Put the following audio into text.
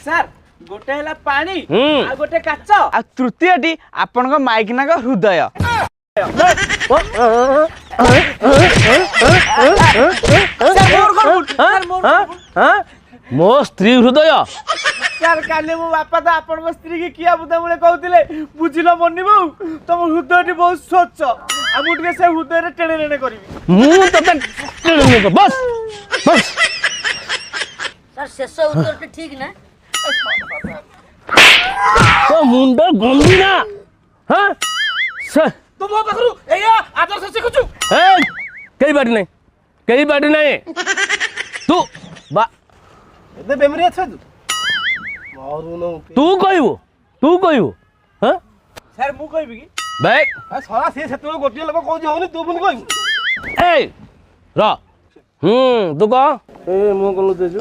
sir गोटे है पानी आ गोटे काच आ तृतीयटी आपन माइकना हृदय मो स्त्री हृदय सर काले मो बापा तो आपन स्त्री की किया बुदा मुले कहउतिले बुझिलो मन्नी बहू तुम हृदयटी बहुत स्वच्छ आ मु से हृदय रे टेणे टेणे करबी मु तते टेणे को बस बस सर शेष उत्तर ठीक ना तो मुंड गंदी ना हां सर तो मो पाखरु एया आदर्श सिखुछु ए कई बाटी नहीं तू बा एते बेमरी अच्छा तू तू कहबो हां सर मु कहबी की बैक आ सारा से सेतो गोटिया लोक कहू होनी तू पुनी कहबी ए र तू कह ए मो कोन तेजु